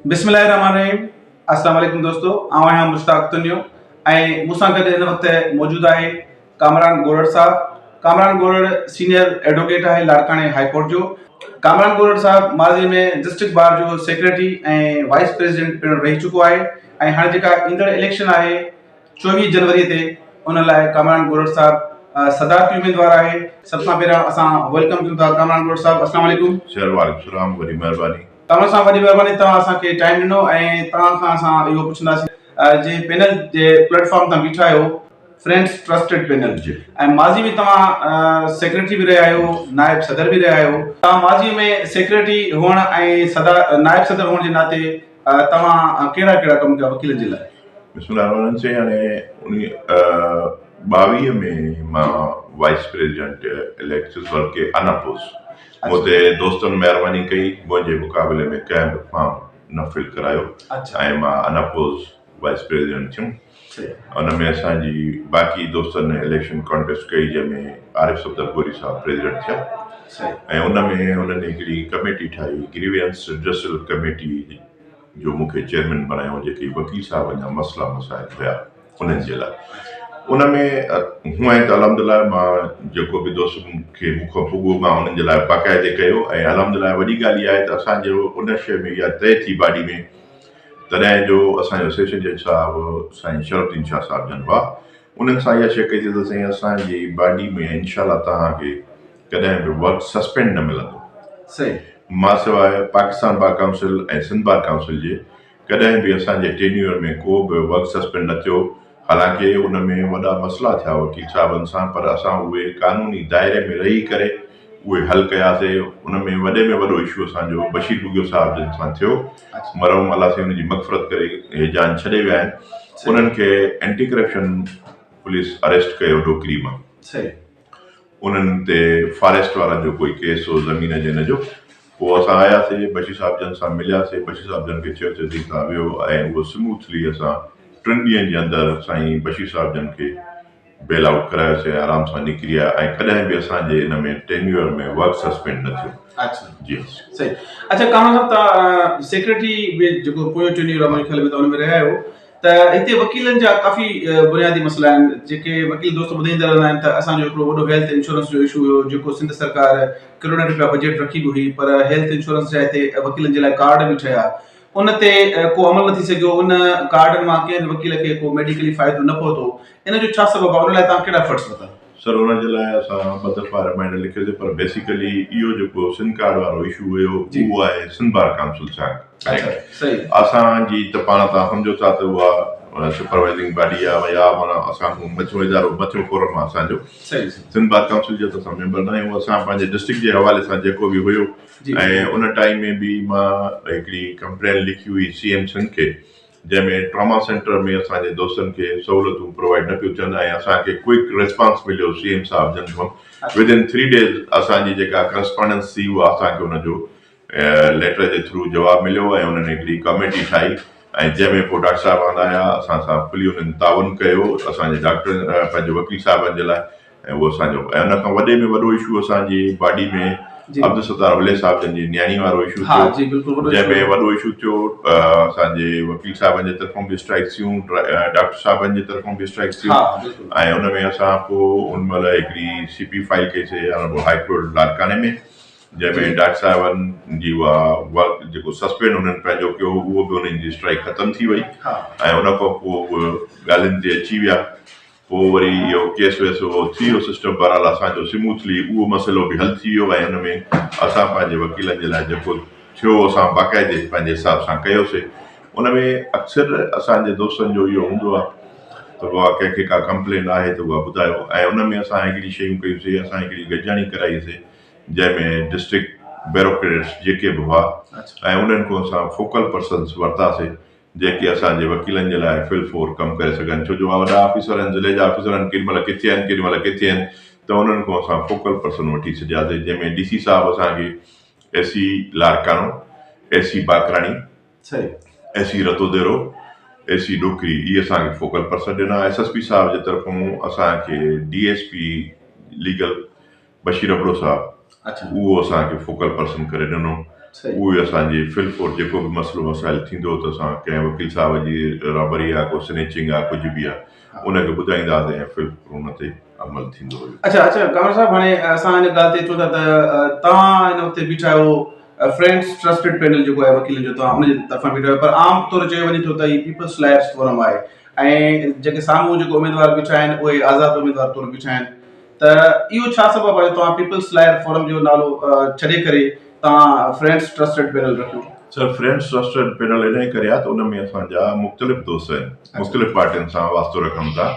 बिस्मिल्लाहिर्रहमानिर्रहीम। अस्सलाम वालेकुम दोस्तों, आऊं आहियां मुश्ताक तुनियो ऐं मूंसां गॾु हिन वक़्तु मौजूदु आहे कामरान गोरड़ साहब। कामरान गोरड़ सीनियर एडवोकेट आहे लाड़काणे हाई कोर्ट जो। कामरान गोरड़ साहब माज़ी में डिस्ट्रिक्ट बार जो सेक्रेटरी ऐं वाइस प्रेसिडेंट पिणु रही चुको आहे ऐं हाणे जेका ईंदड़ इलेक्शन आहे 24 जनवरी ते उन लाइ कामरान गोरड़ साहब सदारती उम्मीदवार आहे। सभ खां पहिरियां असां वेलकम कयूं था कामरान गोरड़ साहब। अस्सलाम वालेकुम। वालेकुम सलाम, वॾी महिरबानी। तव्हां सां वॾी महिरबानी, तव्हां असांखे टाइम ॾिनो ऐं तव्हां खां असां इहो पुछंदासीं जे पैनल जे प्लेटफॉर्म तां बीठा आहियो, फ्रेंड्स ट्रस्टेड पैनल जी। ऐं माज़ी में तव्हां सेक्रेटरी बि रहिया आहियो, नायब सदर बि रहिया आहियो। तव्हां माज़ी में सेक्रेटरी हुअण ऐं नायब सदर हुअण जे नाते तव्हां कहिड़ा कहिड़ा कम कया वकीलनि जे लाइ? बिस्मिल्लाह से हाणे 22 में मां वाइस प्रेसिडेंट इलेक्शन वर्क के अनअपोज मुझे दोस्तनि महिरबानी कई, मुंहिंजे मुक़ाबले में कंहिं बि फॉर्म न फिल करायो ऐं मां अनअपोज वाइस प्रेसिडेंट थियुमि। उन में असांजी बाक़ी दोस्तनि इलेक्शन कॉन्टेस्ट कई, जंहिंमें आरिफ सफदर गोरी साहब प्रेसिडेंट थिया ऐं उन में उन्हनि हिकिड़ी कमेटी ठाही, ग्रीवियंस रिड्रेसल कमेटी जो मूंखे चेयरमैन बणायो, जेकी वकील साहब जा मसला मसाइल हुया उन्हनि जे लाइ। उन में हूअं त अलहमदिल्ला मां जेको बि दोस्त खे मूंखां पुॻो मां उन्हनि जे लाइ बाक़ाइदे कयो ऐं अलहमदिल्ला वॾी ॻाल्हि इहा आहे त असांजो उन शइ में इहा तय थी बाडी में तॾहिं जो असांजो सेशन जज साहिबु साईं शरफुद्दीन शाह साहिब जन हुआ, उन्हनि सां इहा शइ कई थी त साईं असांजी बाडी में इनशाला तव्हांखे कॾहिं बि वर्क सस्पेंड न मिलंदो। सही। मां सवाइ पाकिस्तान बार काउंसिल ऐं सिंध बार काउंसिल जे कॾहिं बि असांजे टेन्यूअर में को बि वर्क सस्पेंड न थियो। हालांकि उन में वॾा मसला थिया वकील साहिबनि सां, पर असां उहे कानूनी दायरे में रही करे उहे हल कयासीं। उन में वॾे में वॾो इशू असांजो बशीर बुगियो साहिब जिन सां थियो, मरहूम अलाह से हुनजी मग़फ़रत करे हे जान छॾे विया आहिनि। उन्हनि खे एंटी करप्शन पुलिस अरेस्ट कयो डोकरी मां। उन्हनि ते फॉरेस्ट वारनि जो कोई केस हो ज़मीन जे हिन जो। पोइ असां आयासीं, बशीर साहिब जन सां मिलियासीं, बशीर साहिब जन खे चयोसीं तव्हां वियो ऐं उहो स्मूथली असां 3 ॾींहंनि जे अंदरि साईं बशीर साहिब जन खे बेल आउट करायोसीं, आराम सां निकिरी आया ऐं कॾहिं बि असांजे हिन में टेन्यूअर में वर्क सस्पेंड न थियो। अच्छा जी सही। अच्छा कामरान साहब, तव्हां सेक्रेटरी बि जेको पोयों टेन्यूअर मुंहिंजे ख़्याल में तव्हां उन में रहिया आहियो, त हिते वकीलनि जा काफ़ी बुनियादी मसइला आहिनि जेके वकील दोस्त ॿुधाईंदा रहंदा आहिनि। त असांजो हिकिड़ो वॾो हेल्थ इंश्योरेंस जो इशू हुयो, जेको सिंध सरकार करोड़नि रुपया बजट रखी बि हुई, पर हेल्थ इंश्योरेंस जा हिते वकीलनि जे लाइ कार्ड बि ठहिया, उन ते को अमल न थी सघियो। उन कार्डनि मां कंहिं बि वकील खे को मेडिकली फ़ाइदो न पहुतो। इन जो छा सबबु आहे? उन लाइ तव्हां कहिड़ा एफर्ट्स वरिता? सर, उन जे लाइ असां ॿ दफ़ा रिमाइंडर लिखियोसीं, पर बेसिकली इहो जेको सिंध कार्ड वारो इशू हुयो उहो आहे सिंध बार काउंसिल सां। असांजी त पाण तव्हां सम्झो था त उहा सुपरवाइज़िंग बॉडी आहे या माना असांजो मचो इदारो मचो फोरम आहे असांजो। सिंध बार काउंसिल जो त असां मेंबर न आहियूं। असां पंहिंजे डिस्ट्रिक्ट जे हवाले सां जेको बि हुयो ऐं उन टाइम में बि मां हिकिड़ी कंप्लेन लिखी हुई CM सिंध खे, जंहिंमें ट्रॉमा सेंटर में असांजे दोस्तनि खे सहूलियतूं प्रोवाइड न पियूं थियनि ऐं असांखे क्विक रिस्पॉन्स मिलियो CM साहिब जन खां। विदिन 3 डेज़ असांजी जेका करस्पॉन्डेंस थी उहा असांखे हुनजो लेटर जे थ्रू जवाबु मिलियो ऐं उन्हनि हिकिड़ी कमेटी ठाही ऐं जंहिंमें पोइ डॉक्टर साहिब आया, असां सां फुली उन्हनि ताउन कयो असांजे डॉक्टर पंहिंजे वकील साहिबनि जे लाइ ऐं उहो असांजो। ऐं उन खां वॾे में वॾो इशू असांजी बॉडी में अब्दुल सत्तार वले साहिब जन जी न्याणी वारो इशू थियो, जंहिंमें वॾो इशू थियो। असांजे वकील साहिबनि जे तरफ़ां बि स्ट्राइक्स थियूं, डॉक्टर साहिबनि जे तरफ़ां बि स्ट्राइक्स थियूं ऐं उन में असां पोइ उन महिल हिकिड़ी CP फाइल कईसीं हाई कोर्ट लाड़काणे में, जंहिंमें डॉक्टर साहिबनि जी उहा वर्क जेको सस्पेंड उन्हनि पंहिंजो कयो उहो बि उन्हनि जी स्ट्राइक ख़तमु थी वई ऐं उन खां पोइ ॻाल्हियुनि ते अची विया। पोइ वरी इहो केस वेस उहो थी वियो सिस्टम, बहरहाल असांजो स्मूथली उहो मसइलो बि हल थी वियो ऐं उन में असां पंहिंजे वकीलनि जे लाइ जेको थियो असां बाक़ाइदे पंहिंजे हिसाब सां कयोसीं। उन में अक्सर असांजे दोस्तनि जो इहो हूंदो आहे त उहा कंहिंखे का कंप्लेन आहे त उहा ॿुधायो ऐं उन में असां हिकिड़ी शयूं कयूंसीं। असां हिकिड़ी गॾिजाणी कराईसीं जंहिंमें डिस्ट्रिक्ट ब्यूरोक्रेट्स जेके बि हुआ ऐं उन्हनि खां असां फोकल पर्सन्स वरितासीं जेके असांजे वकीलनि जे लाइ फिल फोर कमु करे सघनि। छो जो वॾा ऑफिसर आहिनि, ज़िले जा ऑफिसर आहिनि, केॾीमहिल किथे आहिनि केॾीमहिल किथे आहिनि, त उन्हनि खां असां फोकल पर्सन वठी छॾियासीं, जंहिंमें DC साहिबु असांखे SC Larkana, SC बाकराणी, SC रतोदेरो, SC डोकरी इहे असांखे फोकल पर्सन ॾिना। SSP साहिब जे तरफ़ां असांखे DSP लीगल बशीर अबड़ो साहिबु उहो असांखे फोकल पर्सन करे ॾिनो उहे असांजे फिलफोर जेको बि मसइलो मसाइल थींदो त असां कंहिं वकील साहिब जी रॉबरी आहे, को स्नेचिंग आहे, कुझु बि आहे, उनखे ॿुधाईंदासीं ऐं फिलफोर उन ते अमल थींदो हुयो। अच्छा कामर साहब, हाणे असां हिन ॻाल्हि ते चऊं था त तव्हां हिन वक़्तु बीठा आहियो फ्रेंड्स ट्रस्टेड पैनल जेको आहे वकीलनि जो, तव्हां उनजे तरफ़ां बीठा आहियो, पर आम तौर चयो वञे थो त हीउ पीपल्स लायर्स फोरम आहे ऐं जेके साम्हूं जेके उमेदवार बीठा आहिनि उहे आज़ाद उमेदवार तौरु बीठा आहिनि, त इहो छा सबबु आहे तव्हां पीपल्स लायर फोरम जो नालो छॾे करे तव्हां फ्रेंड्स ट्रस्टेड पैनल रखियो? सर, फ्रेंड्स ट्रस्टेड पैनल इन करे आहे त उन में असांजा मुख़्तलिफ़ दोस्त आहिनि, मुख़्तलिफ़ पार्टियुनि सां वास्तो रखनि था।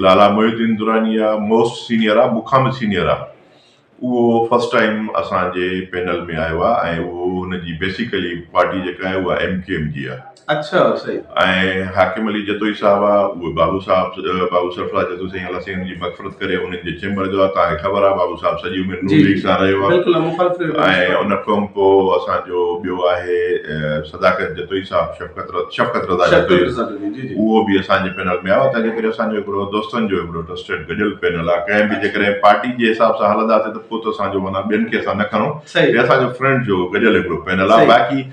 लाला मोहिउद्दीन दुरानी आहे, मोस्ट सीनियर आहे, मूंखां बि सीनियर आहे, उहो फर्स्ट टाइम असांजे पैनल में आयो आहे ऐं उहो हुनजी बेसिकली पार्टी जेका आहे उहा MKM जी आहे। अच्छा, सही। ऐं हाकिम अली जतोई साहब आहे, उहे बाबू सरफराज जतोई साईं अलाह साईं उनजी मग़फ़िरत करे, उन्हनि जे चेंबर जो आहे, तव्हांखे ख़बर आहे बाबू साहब सॼी उमिरि नून लीग सां रहियो आहे। ऐं उन खां पोइ असांजो ॿियो आहे सदाकत जतोई साहब, शफ़क़त रज़ा जतोई, उहो बि असांजे पैनल में आयो। तंहिंजे करे असांजो हिकिड़ो दोस्तनि जो हिकिड़ो ट्रस्टेड गॾियल पैनल आहे। कंहिं बि जेकॾहिं पार्टी जे हिसाब सां हलंदासीं त पोइ त असांजो माना ॿियनि खे असां न खणूं, हे असांजो फ्रेंड जो गॾियल हिकिड़ो पैनल आहे। बाक़ी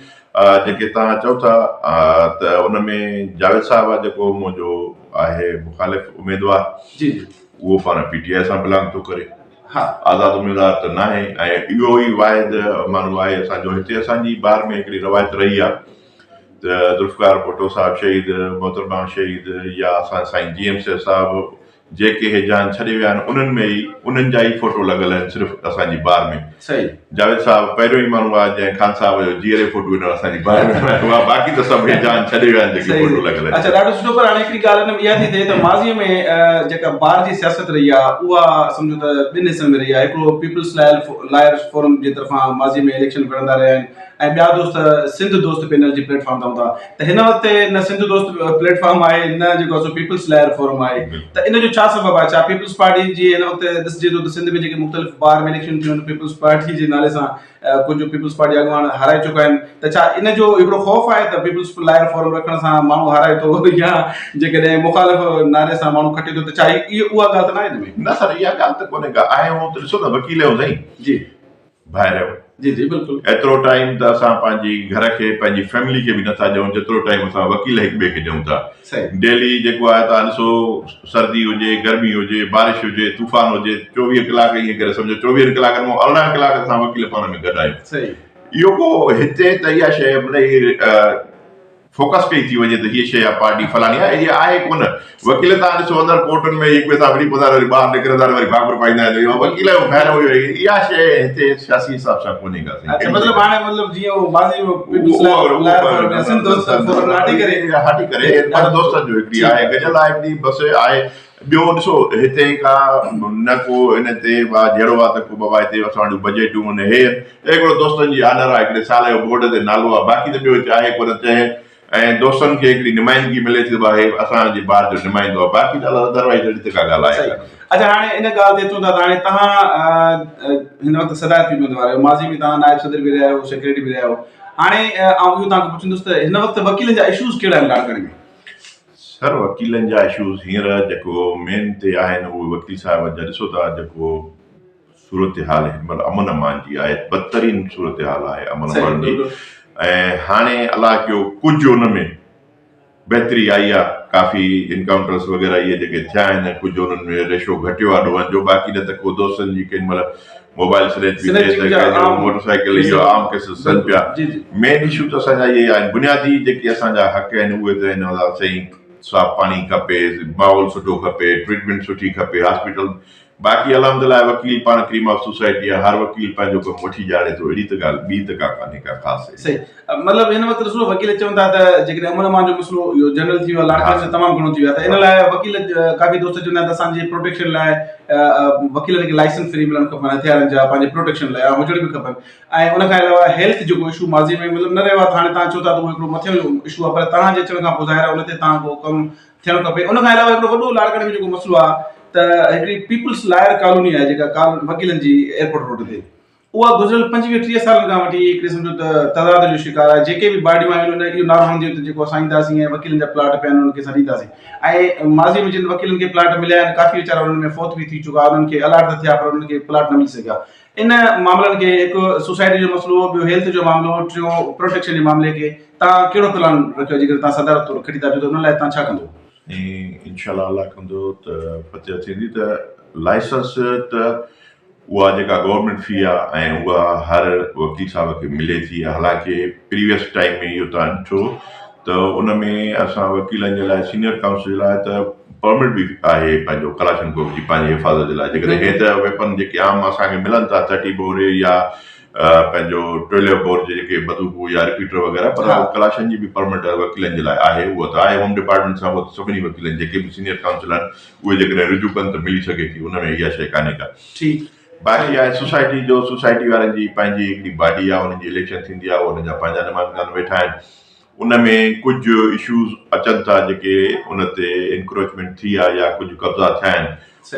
जेके तव्हां चओ था त उन में जावेद साहब आहे जेको मुंहिंजो आहे मुखालिफ़ उमेदवार, उहो पाण PTI सां बिलोंग थो करे, आज़ाद उमेदवार त न आहे। ऐं इहो ई वाहिद माण्हू आहे असांजो। हिते असांजी बार में हिकिड़ी रवायत रही आहे त ज़ुल्फ़िकार भुट्टो साहब शहीद, मोहतरमा शहीद, या असां साईं GM साहब जेके हे जान छॾे विया आहिनि, उन्हनि में ई उन्हनि जा ई फोटो लॻल आहिनि सिर्फ़ु असांजी बार में। सही। जावेद साहब पहिरियों ई माण्हू आहे जंहिं ख़ान साहब जो जीअरे फोटो ॾिनो असांजी बार में, बाक़ी त सभु हे जान छॾे विया आहिनि जेके फोटो लॻल आहिनि। अच्छा, ॾाढो सुठो। पर हाणे हिकिड़ी ॻाल्हि हिन में इहा थी थिए त माज़ीअ में जेका बार जी सियासत रही आहे उहा सम्झो त ॿिनि हिसनि में रही आहे। हिकिड़ो पीपल्स लायर्स फोरम जे तरफ़ां माज़ीअ में इलेक्शन लड़ंदा रहिया आहिनि ऐं ॿिया दोस्त सिंध दोस्त पैनल जी प्लेटफॉर्म था हूंदा। त हिन वक़्तु न सिंध दोस्त प्लेटफॉर्म आहे, न जेको आहे पीपल्स लायर फोरम आहे, त इन जो छा सबबु आहे? छा पीपल्स पार्टी जी हिन वक़्तु ॾिसिजे थो त सिंध में जेके मुख़्तलिफ़ बार में इलेक्शन थियूं आहिनि, पीपल्स पार्टी जे नाले सां कुझु पीपल्स पार्टी अॻुवान हाराए चुका आहिनि, त छा इन जो हिकिड़ो ख़ौफ़ आहे त पीपल्स लायर फोरम रखण सां माण्हू हाराए थो, या जेकॾहिं मुखालिफ़ नाले सां माण्हू खटे थो, त छा उहा ॻाल्हि त न आहे हिन में? न सर, इहा ॻाल्हि त कोन्हे का। आहे उहो त ॾिसो न, वकील आहियो साईं जी, ॿाहिरि आहियो जी बिल्कुलु। एतिरो टाइम त असां पंहिंजी घर खे, पंहिंजी फैमिली खे बि नथा ॾियूं जेतिरो टाइम असां वकील हिक ॿिए खे ॾियूं था। डेली जेको आहे तव्हां ॾिसो, सर्दी हुजे, गर्मी हुजे, बारिश हुजे, तूफ़ान हुजे, 24 कलाक ईअं करे सम्झो 24 कलाकनि मां 18 कलाक असां वकील पाण में गॾु आहियूं। इहो को हिते त इहा शइ मतलब फोकस कई थी वञे त हीअ शइ आहे पार्टी फलाणी आहे, इहा आहे कोन। वकील तव्हां ॾिसो अंदरि कोर्टनि में हिक ॿिए सां विड़ी पवंदा, वरी ॿाहिरि निकिरंदा, वरी भाकुर पाईंदा आहिनि, वकील जो ख़ैर हुयो। इहा शइ हिते सियासी हिसाब सां कोन्हे का। मतलब हाणे मतलब जीअं वो माज़ी में पीपल्स लायर सिंध दोस्त फोरम हाटी करे पर दोस्तनि जो हिकिड़ी आहे गजल आहे, हिकिड़ी बसि आहे। ॿियो ॾिसो, हिते का न को इन ते जहिड़ो आहे त को बाबा हिते असां वटि बजटूं आहिनि, हे हिकिड़ो दोस्तनि जी आनर आहे, हिकिड़े साल जो बोर्ड ते नालो आहे, बाक़ी त ॿियो हिते आहे कोन। चए ऐं दोस्तनि खे हिकिड़ी नुमाइंदगी मिले थी, भाई असांजे ॿार जो नुमाइंदो आहे, बाक़ी त अदरवाइज़ अहिड़ी त का ॻाल्हि आहे। अच्छा, हाणे इन ॻाल्हि ते अचूं था त हाणे तव्हां हिन वक़्तु सदायती उमेदवार आहियो, माज़ी में तव्हां नायब सदर बि रहिया आहियो, सेक्रेटरी बि रहिया आहियो। हाणे आउं इहो तव्हांखे पुछंदुसि त हिन वक़्तु वकीलनि जा इशूज़ कहिड़ा आहिनि लाड़काणे में? सर, वकीलनि जा इशूज़ हींअर जेको मेन ते आहिनि उहे वकील साहिब जा ॾिसो था, जेको सूरत हाल हिन अमन अमान जी आहे, बदतरीन सूरत हाल आहे अमन अमान जी। ऐं हाणे अलाह कयो कुझु हुन में बहितरी आई आहे, काफ़ी इनकाउंटर्स वग़ैरह इहे जेके थिया आहिनि, कुझु हुननि में रेशो घटियो आहे ॾोहनि जो, बाक़ी न त को दोस्तनि जी केॾी महिल मोबाइल स्नेच बि थिए त मोटरसाइकिल इहो आम केसिस थियनि पिया। मेन इशू त असांजा इहे आहिनि, बुनियादी जेके असांजा हक़ आहिनि उहे त हिन सही साफ़ पाणी खपे, माहौल सुठो खपे, ट्रीटमेंट सुठी खपे, हॉस्पिटल। बाक़ी अल्हम्दुलिल्लाह वकील पाण क्रीम ऑफ सोसाइटी आहे, हर वकील पंहिंजो कमु वठी ॼाणे थो, अहिड़ी त ॻाल्हि ॿी त का कान्हे का ख़ासि। सही। मतिलबु हिन वक़्तु ॾिसो, वकील चवनि था त जेकॾहिं अमन अमान जो मसइलो इहो जनरल थी वियो आहे, लाड़काणे में तमामु घणो थी वियो आहे, त इन लाइ वकील काफ़ी दोस्त चवंदा आहिनि त असांजे प्रोटेक्शन लाइ वकीलनि खे लाइसेंस फ्री मिलणु खपनि, हथियारनि जा पंहिंजे प्रोटेक्शन लाइ हुजण बि खपनि। ऐं उन खां अलावा हेल्थ जेको इशू माज़ी में मतिलबु न रहियो आहे, त हाणे तव्हां चओ था त उहो हिकिड़ो मथियो इशू आहे, पर तव्हांजे अचण खां पोइ ज़ाहिर आहे उन ते तव्हांजो कमु थियणु खपे। उन खां अलावा हिकिड़ो वॾो लाड़काणे में जेको मसइलो आहे त हिकिड़ी पीपल्स लायर कॉलोनी आहे जेका वकीलनि जी एयरपोर्ट रोड ते, उहा गुज़िरियल 25-30 सालनि खां वठी हिकिड़े सम्झो त तदाद जो शिकार आहे। जेके बि बाडियूं आहिनि उन इहो नारो हणंदियूं त जेको असां ईंदासीं ऐं वकीलनि जा प्लाट पिया आहिनि उन्हनि खे असां ॾींदासीं। ऐं माज़ी में जिन वकीलनि खे प्लाट मिलिया आहिनि, काफ़ी वीचारा उन्हनि में फौत बि थी चुका, उन्हनि खे अलाट त थिया पर उन्हनि खे प्लाट न मिली सघिया। इन मामलनि खे हिकु सोसाइटी जो मसइलो, ॿियो हेल्थ जो मामलो, टियों प्रोटेक्शन जे मामले खे तव्हां कहिड़ो प्लान रखियो जेकर तव्हां सदारत तौरु खटी था अचो त उन लाइ तव्हां छा कंदो? इंशाल्लाह अल्लाह कंदो त फतिह थींदी त लाइसेंस त उहा जेका गवर्नमेंट फी आहे ऐं उहा हर वकील साहब खे मिले थी। हालांकि प्रीवियस टाइम में इहो तव्हां ॾिठो त उन में असां वकीलनि जे लाइ सीनियर काउंसिल जे लाइ त परमिट बि आहे पंहिंजो कलाशनकोव जी पंहिंजी हिफ़ाज़त जे लाइ। जेकॾहिं हे त वेपन जेके आम असांखे मिलनि था 30 बोर या पंहिंजो 12 बोर जे जेके बंदूकूं या रिपीटर वग़ैरह, पर कलाशन जी बि परमिट वकीलनि जे लाइ आहे। उहा त आहे होम डिपार्टमेंट सां, उहा सभिनी वकीलनि जेके बि सीनियर काउंसिल आहिनि उहे जेकॾहिं रिजू कनि त मिली सघे थी, उन में इहा शइ कान्हे का। बाक़ी आहे सोसाइटी जो, सोसाइटी वारनि जी पंहिंजी हिकिड़ी बॉडी आहे, उन्हनि जी इलेक्शन थींदी आहे, उन्हनि जा पंहिंजा नुमाइंदा वेठा आहिनि। उन में कुझु इशूज़ अचनि था जेके उन ते इंक्रोचमेंट थी आहे या कुझु कब्ज़ा थिया आहिनि,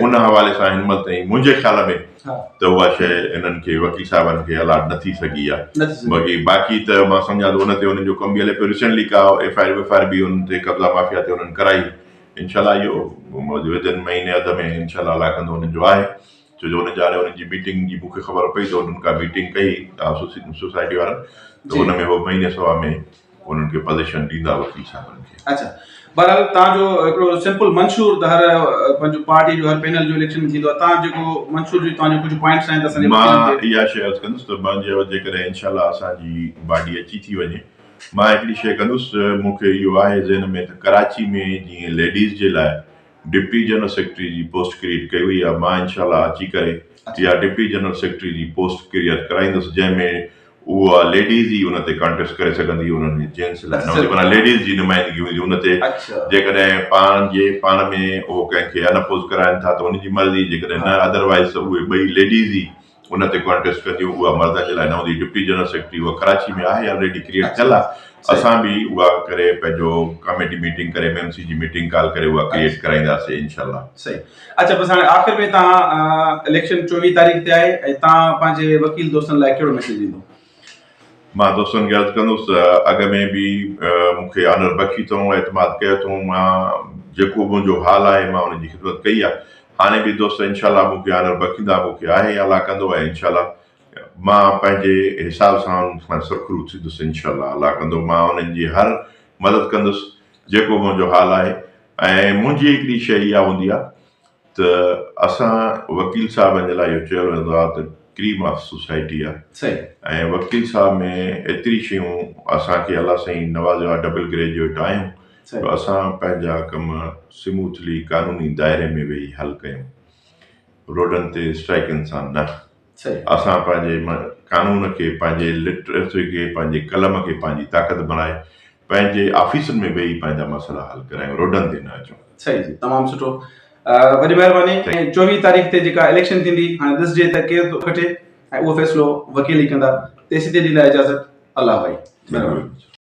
उन हवाले सां हिन महिल ताईं मुंहिंजे ख़्याल में त उहा शइ इन्हनि खे वकील साहिबनि खे अलाट न थी सघी आहे। बाक़ी त मां सम्झां थो उन ते उन्हनि जो कमु बि हले पियो। रिसेंटली का FIR बि उन ते कब्ज़ा माफ़िया ते उन्हनि कराई। इंशाल्लाह इहो विदिन महीने अध में इंशाल्लाह अलाह कंदो उन्हनि जो आहे। छो जो उन जा उन्हनि जी मीटिंग जी मूंखे ख़बर पई त उन्हनि का मीटिंग कई सोसाइटी वारनि, त उन में उहो महीने सवा में उन्हनि खे पोज़ीशन ॾींदा वकील साहिबनि खे। अच्छा, बहरहाल तव्हांजो हिकिड़ो सिंपल मंशूर त हर पंहिंजो पार्टी जो हर पैनल जो इलेक्शन में थींदो आहे। तव्हां जेको मंशूर जी तव्हांजो कुझु पॉइंट्स आहिनि त असांजे मां इहा शइ अर्ज़ु कंदुसि त मुंहिंजो जेकॾहिं इंशाल्लाह असांजी बॉडी अची थी वञे, मां हिकिड़ी शइ कंदुसि। मूंखे इहो आहे ज़हन में त कराची में जीअं लेडीज़ जे लाइ डिप्टी जनरल सेक्रेटरी जी पोस्ट क्रिएट कई वई आहे। मां इंशाल्लाह अची करे इहा डिप्टी जनरल सेक्रेटरी जी पोस्ट क्रिएट कराईंदुसि, जंहिंमें उहा लेडीज़ ई उन ते कॉन्टेस्ट करे सघंदी, उन्हनि जेंट्स लाइ माना लेडीज़ जी नुमाइंदगी हूंदी उन ते। जेकॾहिं पाण में उहो कंहिंखे अनअपोज़ कराइनि था त उनजी मर्ज़ी, जेकॾहिं न अदरवाइज़ त उहे ॿई लेडीज़ ई उन ते कॉन्टेस्ट कंदियूं। उहा मर्दनि जे लाइ न हूंदी। डिप्टी जनरल सेक्रेटरी उहा कराची में आहे, ऑलरेडी क्रिएट थियल आहे। असां बि उहा करे पंहिंजो कमेटी मीटिंग करे MMC जी मीटिंग कॉल करे उहा क्रिएट कराईंदासीं इंशाल्लाह। सही। अच्छा, बसि हाणे आख़िर में तव्हां इलेक्शन 24 तारीख़ ते आहे ऐं तव्हां पंहिंजे वकील दोस्तनि लाइ कहिड़ो मैसेज ॾींदो? मां दोस्तनि खे अर्ज़ु कंदुसि अॻ में बि मूंखे ऑनर बख़्शी अथऊं, एतमाद कयो अथऊं। मां जेको मुंहिंजो हाल आहे मां उनजी ख़िदमत कई आहे। हाणे बि दोस्त इंशाल्लाह मूंखे ऑनर बख़्शींदा, मूंखे आहे अल्लाह कंदो आहे इंशाल्लाह। मां पंहिंजे हिसाब सां उन सुरखरू थींदुसि इंशाल्लाह अल्लाह कंदो। मां उन्हनि जी हर मदद कंदुसि जेको मुंहिंजो हाल आहे। ऐं मुंहिंजी हिकिड़ी शइ इहा हूंदी आहे त असां वकील साहिबनि जे लाइ इहो चयो वेंदो आहे त क्रीम ऑफ सोसाइटी आहे। ऐं वकील साहिब में एतिरी शयूं असांखे अलाह साईं नवाज़ियो आहे, डबल ग्रेजुएट आहियूं, त असां पंहिंजा कम स्मूथली कानूनी दायरे में वेही हल कयूं, रोडनि ते स्ट्राइकनि सां न। असां पंहिंजे कानून खे, पंहिंजे लिटरेसी खे, पंहिंजे कलम खे पंहिंजी ताक़त बणाए पंहिंजे ऑफिसनि में वेही पंहिंजा मसइला हल करायूं, रोडनि ते न अचूं। सही जी, तमामु सुठो। वॾी महिरबानी। 24 तारीख़ ते जेका इलेक्शन थींदी, हाणे ॾिसिजे त केरु थो खटे ऐं उहो फ़ैसिलो वकील ई कंदा। तेसीं तेॾी लाइ इजाज़त। अल्लाह भाई।